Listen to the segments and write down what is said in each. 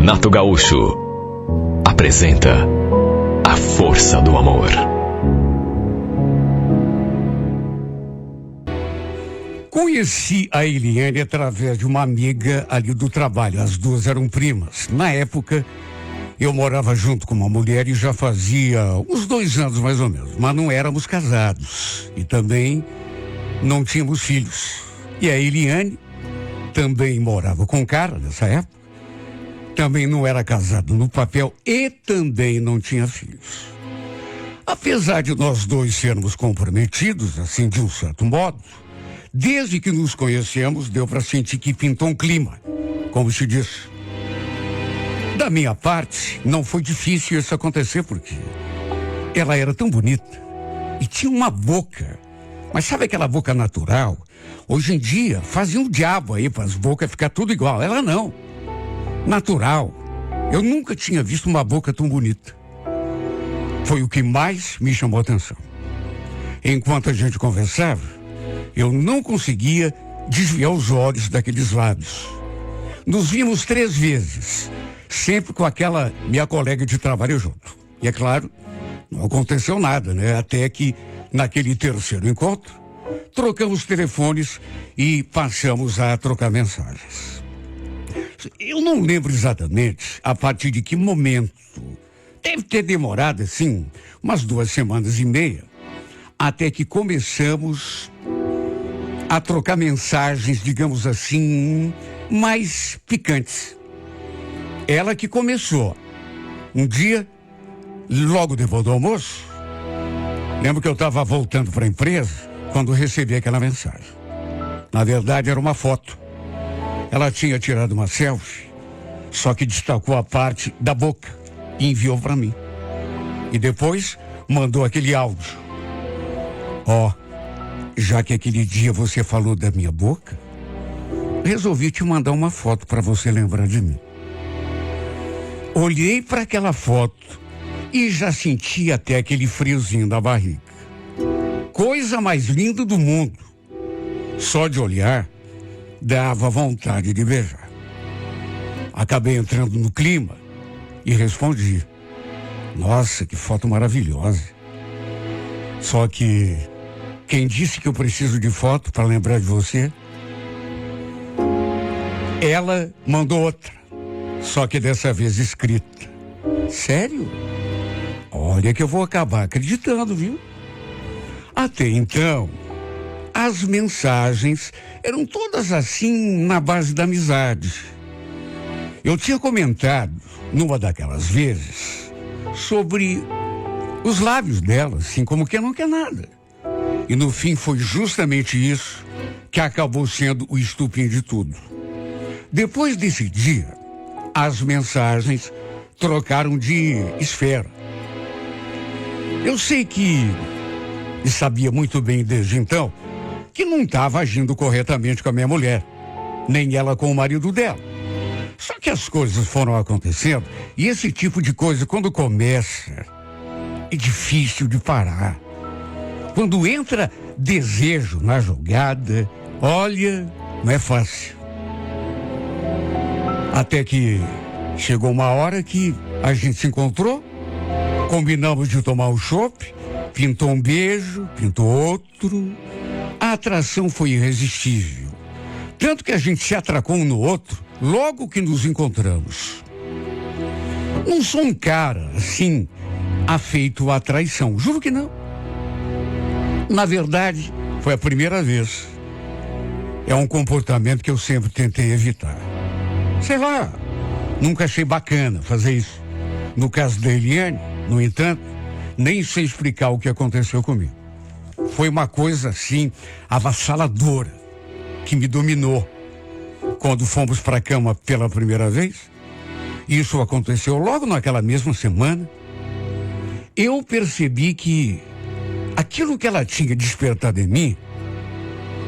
Renato Gaúcho apresenta A Força do Amor. Conheci a Eliane através de uma amiga ali do trabalho. As duas eram primas. Na época, eu morava junto com uma mulher e já fazia uns 2 anos mais ou menos. Mas não éramos casados e também não tínhamos filhos. E a Eliane também morava com um cara nessa época. Também não era casado no papel e também não tinha filhos. Apesar de nós dois sermos comprometidos, assim de um certo modo, desde que nos conhecemos, deu para sentir que pintou um clima, como se diz. Da minha parte, não foi difícil isso acontecer, porque ela era tão bonita e tinha uma boca. Mas sabe aquela boca natural? Hoje em dia, fazia um diabo aí para as bocas ficar tudo igual. Ela não. Natural. Eu nunca tinha visto uma boca tão bonita. Foi o que mais me chamou a atenção. Enquanto a gente conversava, eu não conseguia desviar os olhos daqueles lábios. Nos vimos 3 vezes, sempre com aquela minha colega de trabalho junto. E é claro, não aconteceu nada, né? Até que, naquele terceiro encontro, trocamos telefones e passamos a trocar mensagens. Eu não lembro exatamente a partir de que momento. Deve ter demorado, assim, umas 2 semanas e meia, até que começamos a trocar mensagens, digamos assim, mais picantes. Ela que começou. Um dia, logo depois do almoço, lembro que eu estava voltando para a empresa quando recebi aquela mensagem. Na verdade, era uma foto. Ela tinha tirado uma selfie, só que destacou a parte da boca e enviou para mim. E depois mandou aquele áudio. Ó, já que aquele dia você falou da minha boca, resolvi te mandar uma foto para você lembrar de mim. Olhei para aquela foto e já senti até aquele friozinho da barriga. Coisa mais linda do mundo. Só de olhar, dava vontade de beijar. Acabei entrando no clima e respondi. Nossa, que foto maravilhosa. Só que quem disse que eu preciso de foto para lembrar de você? Ela mandou outra, só que dessa vez escrita. Sério? Olha que eu vou acabar acreditando, viu? Até então, as mensagens eram todas assim na base da amizade. Eu tinha comentado, numa daquelas vezes, sobre os lábios dela, assim como que não quer nada. E no fim foi justamente isso que acabou sendo o estupim de tudo. Depois desse dia, as mensagens trocaram de esfera. Eu sei que, e sabia muito bem desde então, que não estava agindo corretamente com a minha mulher, nem ela com o marido dela. Só que as coisas foram acontecendo e esse tipo de coisa, quando começa, é difícil de parar. Quando entra desejo na jogada, olha, não é fácil. Até que chegou uma hora que a gente se encontrou, combinamos de tomar um chopp, pintou um beijo, pintou outro. A atração foi irresistível. Tanto que a gente se atracou um no outro logo que nos encontramos. Não sou um cara, assim, afeito à traição. Juro que não. Na verdade, foi a primeira vez. É um comportamento que eu sempre tentei evitar. Sei lá, nunca achei bacana fazer isso. No caso da Eliane, no entanto, nem sei explicar o que aconteceu comigo. Foi uma coisa, assim, avassaladora, que me dominou. Quando fomos para a cama pela primeira vez, isso aconteceu logo naquela mesma semana, eu percebi que aquilo que ela tinha despertado em mim,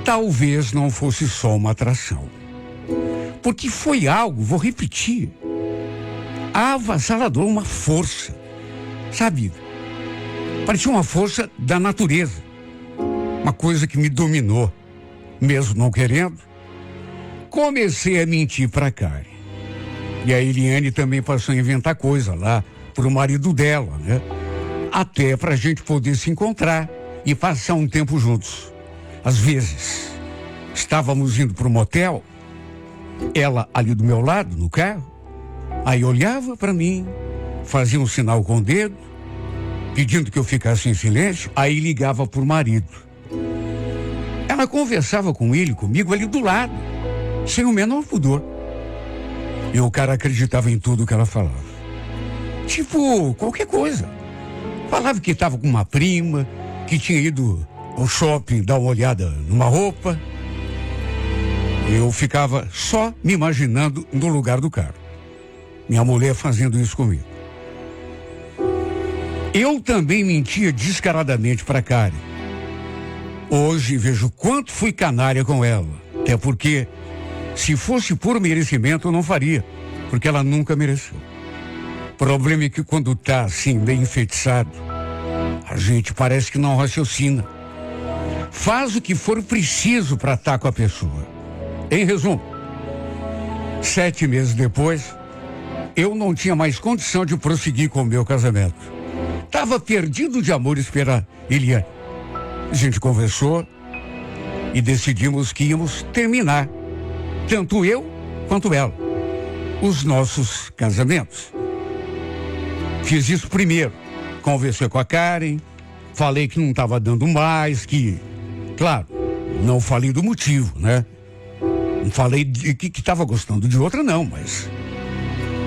talvez não fosse só uma atração. Porque foi algo, vou repetir, avassalador, uma força, sabe? Parecia uma força da natureza, uma coisa que me dominou, mesmo não querendo. Comecei a mentir para Karen. E a Eliane também passou a inventar coisa lá pro marido dela, né? Até pra gente poder se encontrar e passar um tempo juntos. Às vezes, estávamos indo pro motel, ela ali do meu lado, no carro, aí olhava pra mim, fazia um sinal com o dedo, pedindo que eu ficasse em silêncio, aí ligava pro marido. Ela conversava com ele, comigo, ali do lado, sem o menor pudor. E o cara acreditava em tudo que ela falava. Tipo, qualquer coisa. Falava que estava com uma prima, que tinha ido ao shopping dar uma olhada numa roupa. Eu ficava só me imaginando no lugar do cara. Minha mulher fazendo isso comigo. Eu também mentia descaradamente para Karen. Hoje vejo quanto fui canalha com ela. Até porque, se fosse por merecimento, eu não faria. Porque ela nunca mereceu. O problema é que quando tá assim, bem enfeitiçado, a gente parece que não raciocina. Faz o que for preciso para estar com a pessoa. Em resumo, 7 meses depois, eu não tinha mais condição de prosseguir com o meu casamento. Tava perdido de amores pela Eliane. A gente conversou e decidimos que íamos terminar, tanto eu quanto ela, os nossos casamentos. Fiz isso primeiro. Conversei com a Karen, falei que não estava dando mais, que, claro, não falei do motivo, né? Não falei de que estava gostando de outra, não, mas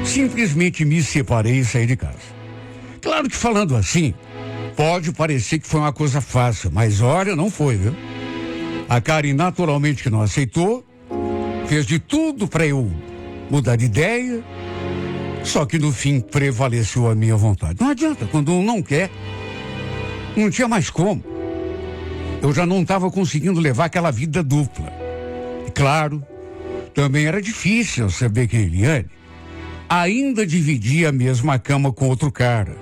simplesmente me separei e saí de casa. Claro que falando assim, pode parecer que foi uma coisa fácil, mas olha, não foi, viu? A Karen naturalmente que não aceitou, fez de tudo para eu mudar de ideia, só que no fim prevaleceu a minha vontade. Não adianta, quando um não quer, não tinha mais como. Eu já não estava conseguindo levar aquela vida dupla. E claro, também era difícil saber que a Eliane ainda dividia a mesma cama com outro cara.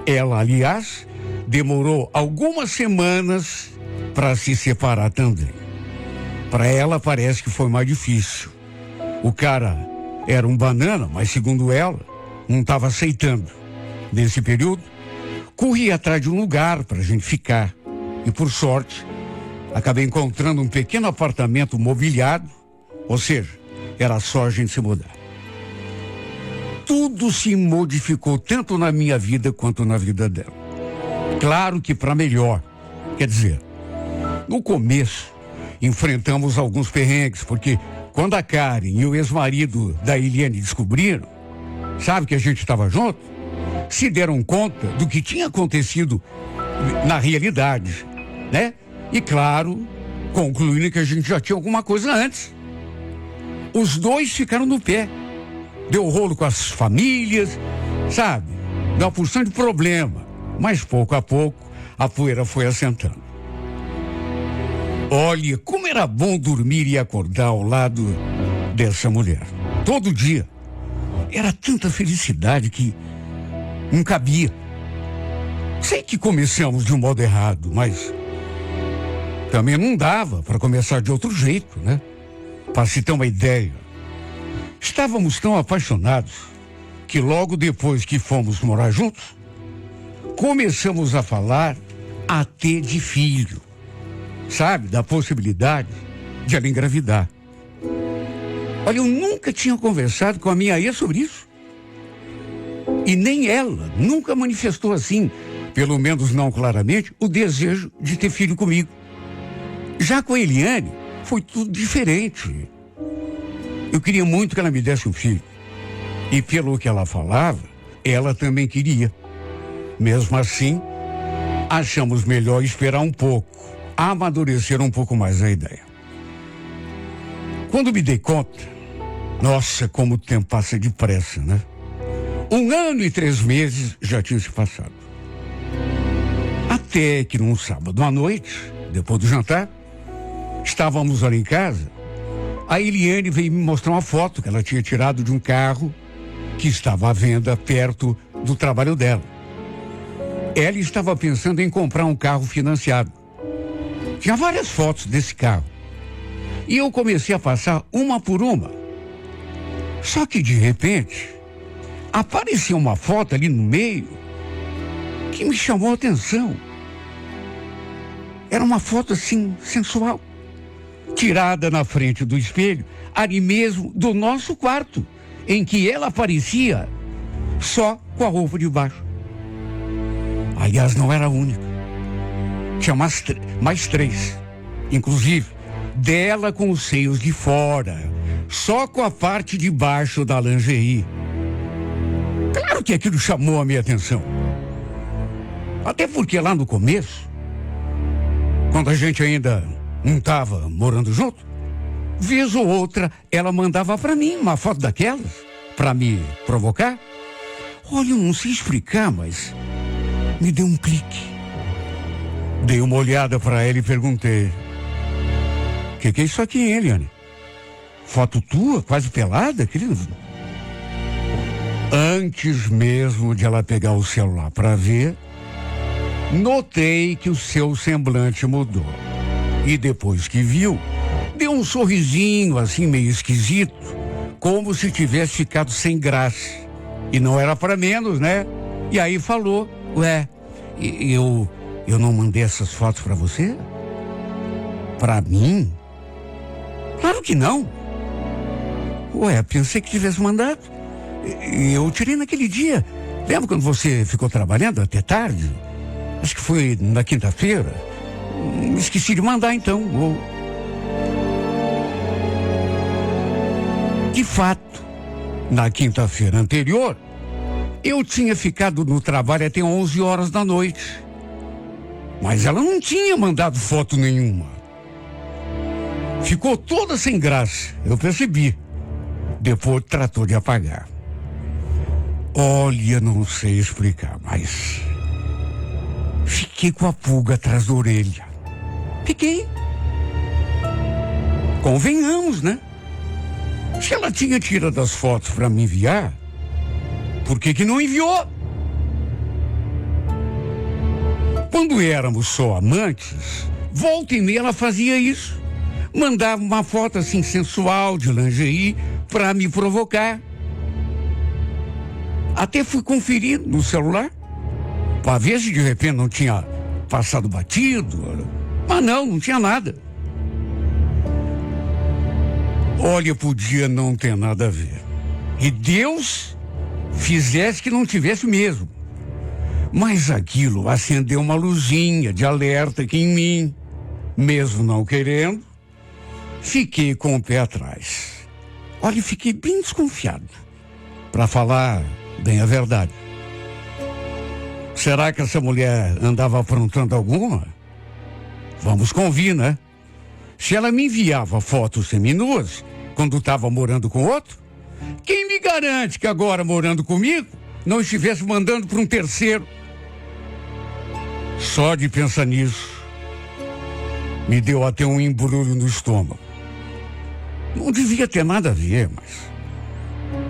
Ela, aliás, demorou algumas semanas para se separar também. Para ela parece que foi mais difícil. O cara era um banana, mas segundo ela, não estava aceitando. Nesse período, corri atrás de um lugar para a gente ficar. E por sorte, acabei encontrando um pequeno apartamento mobiliado, ou seja, era só a gente se mudar. Tudo se modificou tanto na minha vida quanto na vida dela. Claro que para melhor. Quer dizer, no começo, enfrentamos alguns perrengues, porque quando a Karen e o ex-marido da Eliane descobriram, sabe que a gente estava junto, se deram conta do que tinha acontecido na realidade, né? E claro, concluindo que a gente já tinha alguma coisa antes. Os dois ficaram no pé. Deu rolo com as famílias, sabe? Deu uma porção de problema. Mas pouco a pouco, a poeira foi assentando. Olha, como era bom dormir e acordar ao lado dessa mulher. Todo dia. Era tanta felicidade que não cabia. Sei que começamos de um modo errado, mas também não dava para começar de outro jeito, né? Para se ter uma ideia. Estávamos tão apaixonados que logo depois que fomos morar juntos, começamos a falar até de filho. Sabe, da possibilidade de ela engravidar. Olha, eu nunca tinha conversado com a minha ex sobre isso. E nem ela nunca manifestou assim, pelo menos não claramente, o desejo de ter filho comigo. Já com a Eliane, foi tudo diferente. Eu queria muito que ela me desse um filho. E pelo que ela falava, ela também queria. Mesmo assim, achamos melhor esperar um pouco, amadurecer um pouco mais a ideia. Quando me dei conta, nossa, como o tempo passa depressa, né? 1 ano e 3 meses já tinham se passado. Até que num sábado à noite, depois do jantar, estávamos ali em casa, a Eliane veio me mostrar uma foto que ela tinha tirado de um carro que estava à venda perto do trabalho dela. Ela estava pensando em comprar um carro financiado. Tinha várias fotos desse carro. E eu comecei a passar uma por uma. Só que de repente apareceu uma foto ali no meio que me chamou a atenção. Era uma foto assim, sensual, tirada na frente do espelho, ali mesmo do nosso quarto, em que ela aparecia só com a roupa de baixo. Aliás, não era a única. Tinha mais 3, inclusive dela com os seios de fora, só com a parte de baixo da lingerie. Claro que aquilo chamou a minha atenção. Até porque lá no começo, quando a gente ainda não estava morando junto, vez ou outra ela mandava para mim uma foto daquelas, para me provocar. Olha, eu não sei explicar, mas me deu um clique. Dei uma olhada para ela e perguntei: que é isso aqui, hein, Eliane? Foto tua, quase pelada, querido? Antes mesmo de ela pegar o celular para ver, notei que o seu semblante mudou. E depois que viu, deu um sorrisinho assim meio esquisito, como se tivesse ficado sem graça. E não era para menos, né? E aí falou: ué, eu não mandei essas fotos para você? Para mim? Claro que não. Ué, pensei que tivesse mandado. Eu tirei naquele dia. Lembra quando você ficou trabalhando até tarde? Acho que foi na quinta-feira. Esqueci de mandar então. De fato, na quinta-feira anterior, eu tinha ficado no trabalho até 11 horas da noite. Mas ela não tinha mandado foto nenhuma. Ficou toda sem graça, eu percebi. Depois tratou de apagar. Olha, não sei explicar, mas fiquei com a pulga atrás da orelha. Fiquei. Convenhamos, né? Se ela tinha tirado as fotos para me enviar, por que não enviou? Quando éramos só amantes, volta e meia ela fazia isso. Mandava uma foto assim sensual de lingerie para me provocar. Até fui conferir no celular para ver se de repente não tinha passado batido. Mas não tinha nada. Olha, podia não ter nada a ver. E Deus fizesse que não tivesse mesmo. Mas aquilo acendeu uma luzinha de alerta aqui em mim. Mesmo não querendo, fiquei com o pé atrás. Olha, fiquei bem desconfiado. Para falar bem a verdade. Será que essa mulher andava aprontando alguma? Vamos convir, né? Se ela me enviava fotos seminuas quando estava morando com outro, quem me garante que agora, morando comigo, não estivesse mandando para um terceiro? Só de pensar nisso, me deu até um embrulho no estômago. Não devia ter nada a ver, mas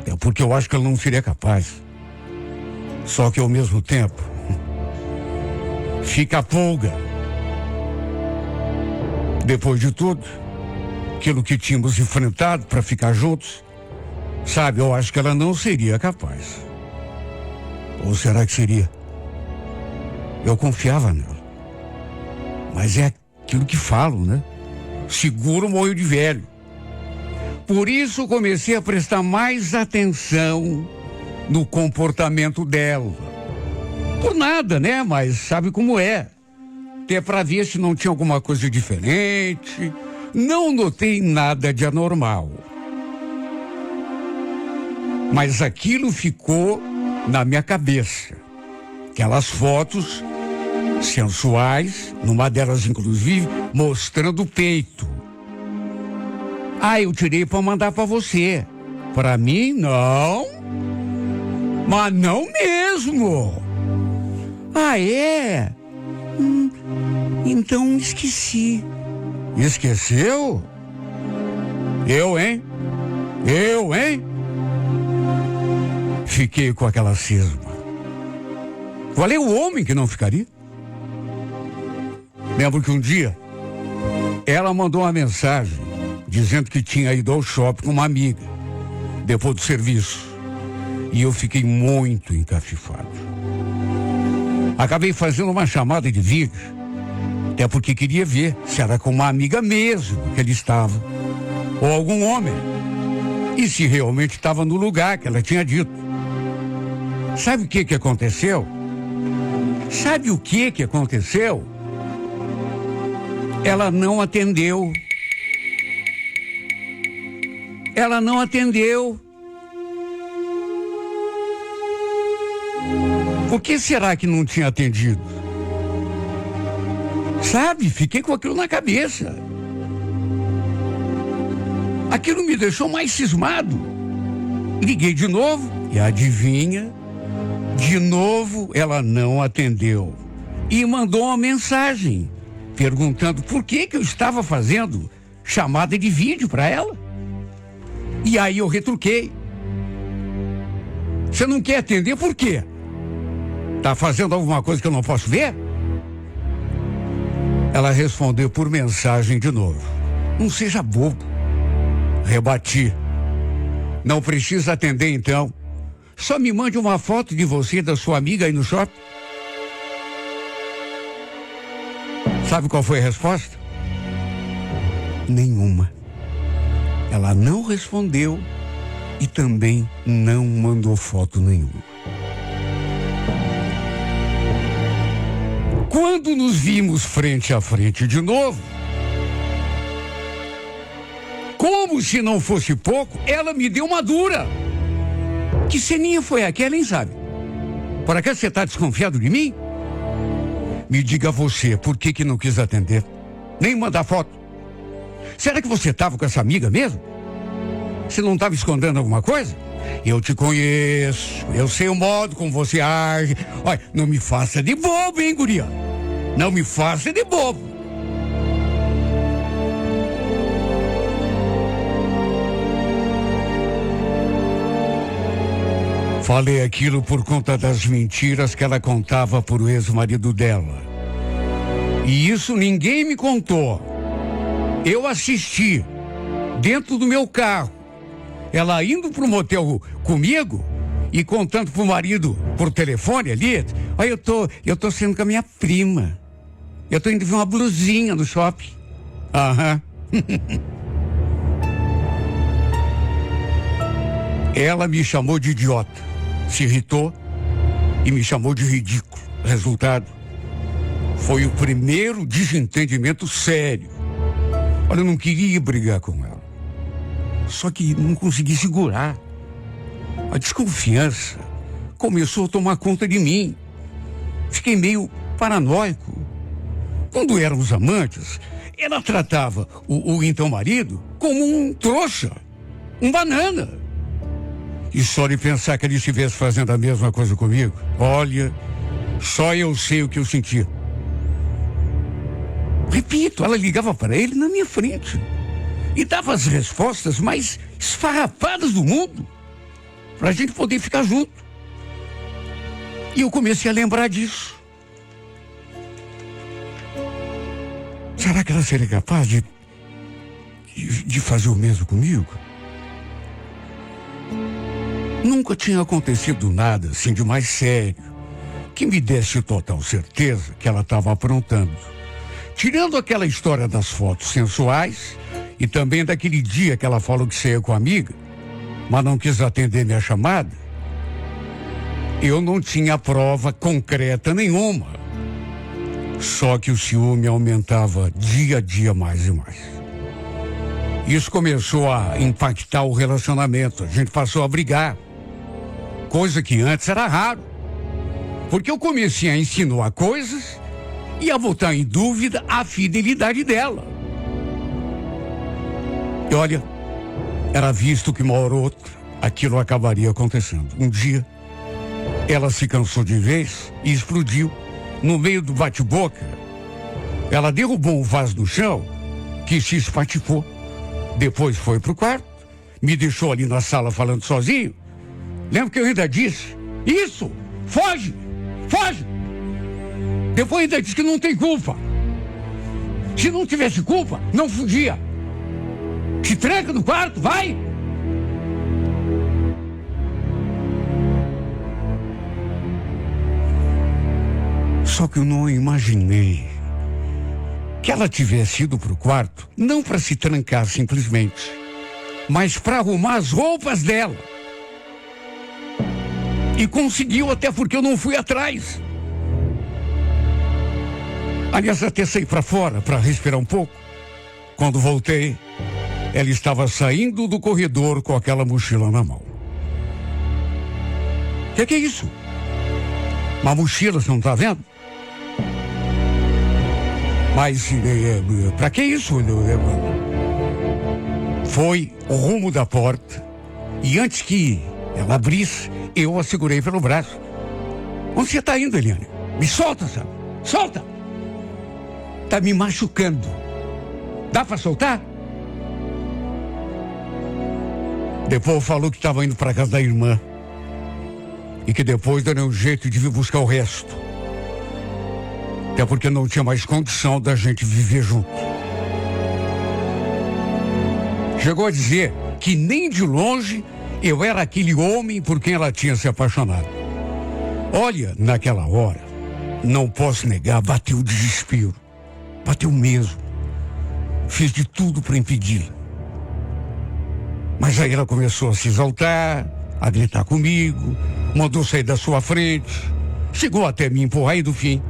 é porque eu acho que ela não seria capaz. Só que ao mesmo tempo, fica a pulga. Depois de tudo, aquilo que tínhamos enfrentado para ficar juntos, sabe, eu acho que ela não seria capaz. Ou será que seria? Eu confiava nela. Mas é aquilo que falo, né? Segura o moio de velho. Por isso comecei a prestar mais atenção no comportamento dela. Por nada, né? Mas sabe como é. Até para ver se não tinha alguma coisa diferente. Não notei nada de anormal. Mas aquilo ficou na minha cabeça. Aquelas fotos sensuais, numa delas inclusive mostrando o peito. Ah, eu tirei para mandar para você. Para mim, não. Mas não mesmo. Ah, é? Então esqueci. Esqueceu? Eu, hein? Fiquei com aquela cisma. Qual é o homem que não ficaria? Lembro que um dia ela mandou uma mensagem dizendo que tinha ido ao shopping com uma amiga depois do serviço. E eu fiquei muito encafifado. Acabei fazendo uma chamada de vídeo, até porque queria ver se era com uma amiga mesmo que ele estava, ou algum homem, e se realmente estava no lugar que ela tinha dito. Sabe o que aconteceu? Sabe o que aconteceu? Ela não atendeu. Ela não atendeu. Por que será que não tinha atendido? Sabe, fiquei com aquilo na cabeça. Aquilo me deixou mais cismado. Liguei de novo e adivinha? De novo ela não atendeu. E mandou uma mensagem perguntando por que eu estava fazendo chamada de vídeo para ela. E aí eu retruquei. Você não quer atender por quê? Tá fazendo alguma coisa que eu não posso ver? Ela respondeu por mensagem de novo. Não seja bobo. Rebati. Não precisa atender então. Só me mande uma foto de você e da sua amiga aí no shopping. Sabe qual foi a resposta? Nenhuma. Ela não respondeu e também não mandou foto nenhuma. Quando nos vimos frente a frente de novo, como se não fosse pouco, ela me deu uma dura. Que ceninha foi aquela, hein, sabe? Por acaso você está desconfiado de mim? Me diga você, por que não quis atender? Nem mandar foto. Será que você estava com essa amiga mesmo? Você não estava escondendo alguma coisa? Eu te conheço, eu sei o modo como você age. Olha, não me faça de bobo, hein, guria? Não me faça de bobo. Falei aquilo por conta das mentiras que ela contava para o ex-marido dela. E isso ninguém me contou. Eu assisti, dentro do meu carro, ela indo pro motel comigo e contando pro marido por telefone ali. Olha, eu tô saindo com a minha prima. Eu tô indo ver uma blusinha no shopping. Aham. Ela me chamou de idiota, se irritou e me chamou de ridículo. Resultado, foi o primeiro desentendimento sério. Olha, eu não queria brigar com ela. Só que não consegui segurar. A desconfiança começou a tomar conta de mim. Fiquei meio paranoico. Quando éramos amantes, ela tratava o então marido como um trouxa, um banana. E só de pensar que ele estivesse fazendo a mesma coisa comigo, olha, só eu sei o que eu sentia. Repito, ela ligava para ele na minha frente e dava as respostas mais esfarrapadas do mundo para a gente poder ficar junto. E eu comecei a lembrar disso. Será que ela seria capaz de fazer o mesmo comigo? Nunca tinha acontecido nada assim de mais sério que me desse total certeza que ela estava aprontando. Tirando aquela história das fotos sensuais e também daquele dia que ela falou que saía com a amiga, mas não quis atender minha chamada, eu não tinha prova concreta nenhuma. Só que o ciúme aumentava dia a dia mais e mais. Isso começou a impactar o relacionamento. A gente passou a brigar. Coisa que antes era raro. Porque eu comecei a insinuar coisas e a botar em dúvida a fidelidade dela. E olha, era visto que uma hora ou outra aquilo acabaria acontecendo. Um dia, ela se cansou de vez e explodiu. No meio do bate-boca, ela derrubou um vaso no chão que se espatifou. Depois foi pro quarto, me deixou ali na sala falando sozinho. Lembra que eu ainda disse, isso, foge, foge. Depois ainda disse que não tem culpa. Se não tivesse culpa, não fugia. Se tranca no quarto, vai. Só que eu não imaginei que ela tivesse ido pro quarto, não para se trancar simplesmente, mas para arrumar as roupas dela. E conseguiu, até porque eu não fui atrás. Aliás, até saí para fora para respirar um pouco. Quando voltei, ela estava saindo do corredor com aquela mochila na mão. Que é isso? Uma mochila, você não está vendo? Mas para que isso? Foi o rumo da porta e antes que ela abrisse, eu a segurei pelo braço. Onde você está indo, Eliane? Me solta, sabe? Solta! Tá me machucando. Dá para soltar? Depois falou que estava indo para casa da irmã e que depois daria um jeito de vir buscar o resto. Até porque não tinha mais condição da gente viver junto. Chegou a dizer que nem de longe eu era aquele homem por quem ela tinha se apaixonado. Olha, naquela hora, não posso negar, bateu o desespero. Bateu mesmo. Fiz de tudo para impedi-la. Mas aí ela começou a se exaltar, a gritar comigo, mandou sair da sua frente, chegou até me empurrar e do fim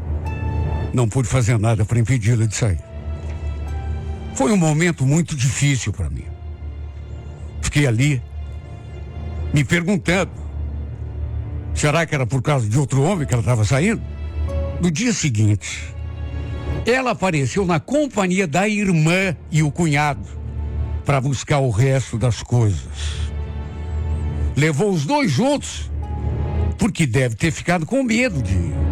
não pude fazer nada para impedi-la de sair. Foi um momento muito difícil para mim. Fiquei ali, me perguntando, será que era por causa de outro homem que ela estava saindo? No dia seguinte, ela apareceu na companhia da irmã e o cunhado para buscar o resto das coisas. Levou os dois juntos, porque deve ter ficado com medo de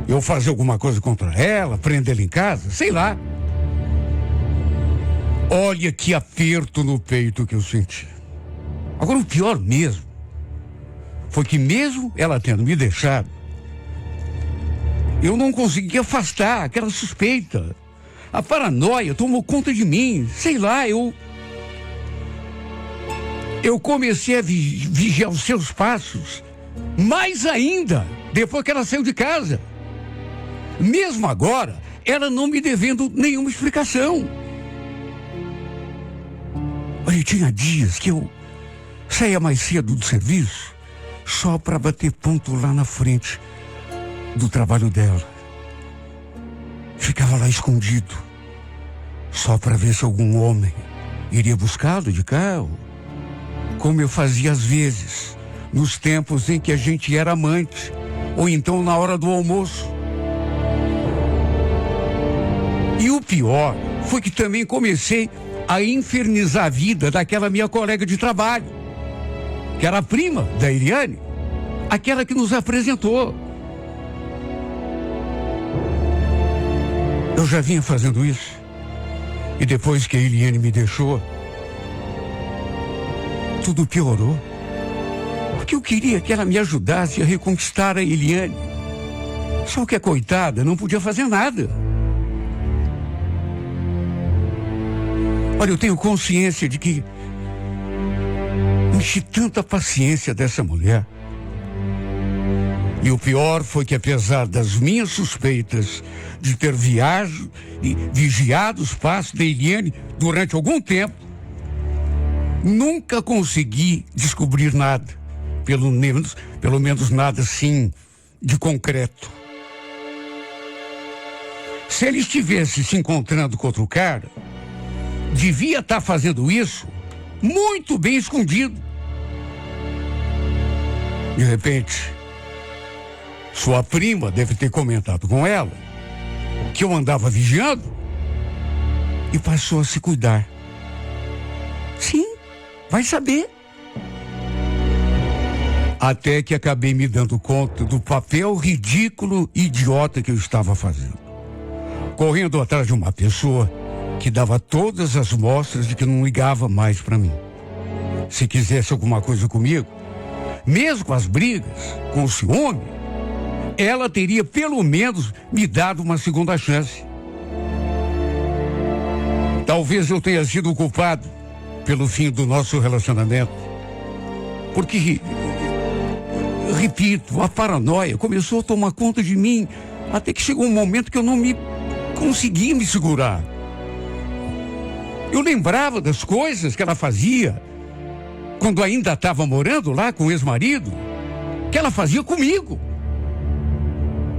eu fazer alguma coisa contra ela, prendê-la em casa, sei lá. Olha que aperto no peito que eu senti. Agora, o pior mesmo foi que mesmo ela tendo me deixado, eu não consegui afastar aquela suspeita. A paranoia tomou conta de mim, sei lá, eu comecei a vigiar os seus passos, mais ainda, depois que ela saiu de casa. Mesmo agora, ela não me devendo nenhuma explicação. Olha, tinha dias que eu saía mais cedo do serviço só para bater ponto lá na frente do trabalho dela. Ficava lá escondido, só para ver se algum homem iria buscá-lo de carro, como eu fazia às vezes, nos tempos em que a gente era amante, ou então na hora do almoço. E o pior foi que também comecei a infernizar a vida daquela minha colega de trabalho, que era a prima da Eliane, aquela que nos apresentou. Eu já vinha fazendo isso. E depois que a Eliane me deixou, tudo piorou. Porque eu queria que ela me ajudasse a reconquistar a Eliane. Só que a coitada não podia fazer nada. Olha, eu tenho consciência de que enchi tanta paciência dessa mulher. E o pior foi que, apesar das minhas suspeitas de ter vigiado os passos da Eliane durante algum tempo, nunca consegui descobrir nada, pelo menos nada assim de concreto. Se ele estivesse se encontrando com outro cara, devia estar fazendo isso muito bem escondido. De repente, sua prima deve ter comentado com ela que eu andava vigiando e passou a se cuidar. Sim, vai saber. Até que acabei me dando conta do papel ridículo e idiota que eu estava fazendo. Correndo atrás de uma pessoa que dava todas as mostras de que não ligava mais para mim. Se quisesse alguma coisa comigo, mesmo com as brigas, com o ciúme, ela teria pelo menos me dado uma segunda chance. Talvez eu tenha sido o culpado pelo fim do nosso relacionamento. Porque, repito, a paranoia começou a tomar conta de mim Até que chegou um momento que eu não conseguia me segurar. Eu lembrava das coisas que ela fazia quando ainda estava morando lá com o ex-marido, que ela fazia comigo.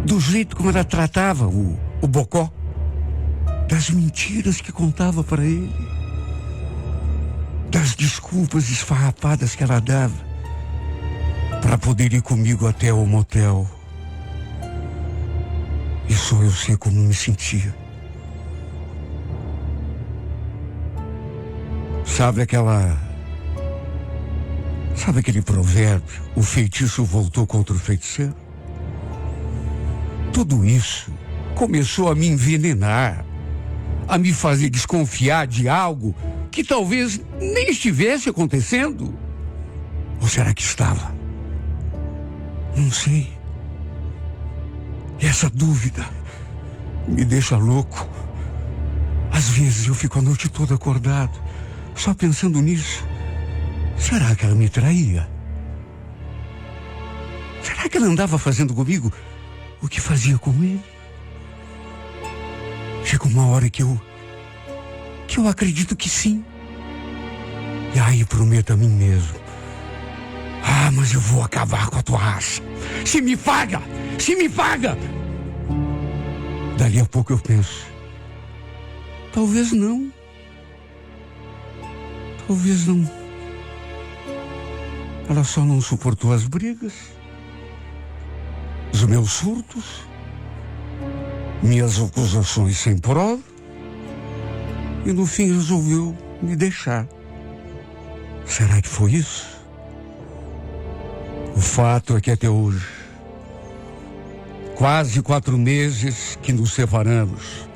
Do jeito como ela tratava o Bocó, das mentiras que contava para ele, das desculpas esfarrapadas que ela dava para poder ir comigo até o motel. E só eu sei como me sentia. Sabe aquele provérbio, o feitiço voltou contra o feiticeiro? Tudo isso começou a me envenenar, a me fazer desconfiar de algo que talvez nem estivesse acontecendo. Ou será que estava? Não sei. Essa dúvida me deixa louco. Às vezes eu fico a noite toda acordado, só pensando nisso. Será que ela me traía? Será que ela andava fazendo comigo o que fazia com ele? Chega uma hora que eu acredito que sim. E aí prometo a mim mesmo: mas eu vou acabar com a tua raça. Se me paga! Se me paga! Dali a pouco eu penso: talvez não. Talvez não. Ela só não suportou as brigas, os meus surtos, minhas acusações sem prova, e no fim resolveu me deixar. Será que foi isso? O fato é que até hoje, quase 4 meses que nos separamos.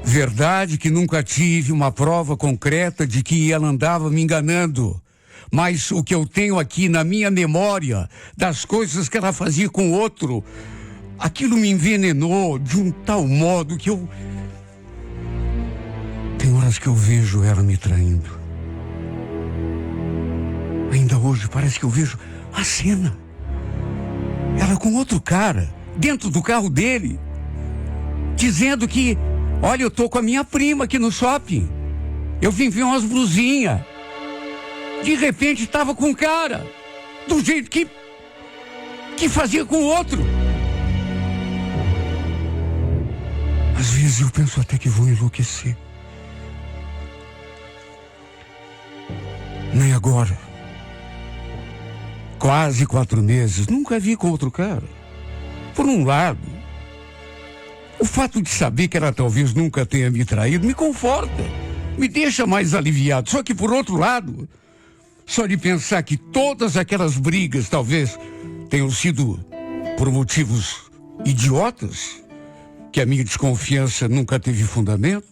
Verdade que nunca tive uma prova concreta de que ela andava me enganando. Mas o que eu tenho aqui na minha memória, das coisas que ela fazia com o outro, aquilo me envenenou de um tal modo que eu... Tem horas que eu vejo ela me traindo. Ainda hoje parece que eu vejo a cena. Ela com outro cara, dentro do carro dele, dizendo que: olha, eu tô com a minha prima aqui no shopping. Eu vim ver umas blusinhas. De repente estava com o cara, do jeito que fazia com o outro. Às vezes eu penso até que vou enlouquecer. Nem agora. Quase 4 meses, nunca vi com outro cara. Por um lado, o fato de saber que ela talvez nunca tenha me traído me conforta, me deixa mais aliviado. Só que por outro lado, só de pensar que todas aquelas brigas talvez tenham sido por motivos idiotas, que a minha desconfiança nunca teve fundamento,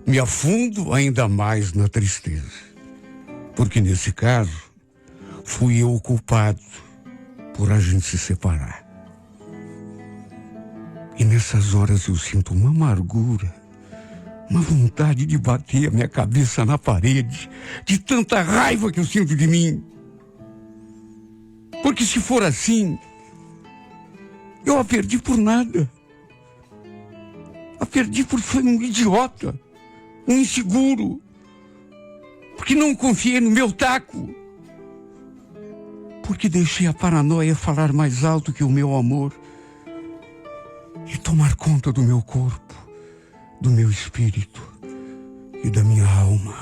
me afundo ainda mais na tristeza. Porque nesse caso, fui eu o culpado por a gente se separar. E nessas horas eu sinto uma amargura, uma vontade de bater a minha cabeça na parede, de tanta raiva que eu sinto de mim. Porque se for assim, eu a perdi por nada. A perdi por ser um idiota, um inseguro, porque não confiei no meu taco, porque deixei a paranoia falar mais alto que o meu amor e tomar conta do meu corpo, do meu espírito e da minha alma.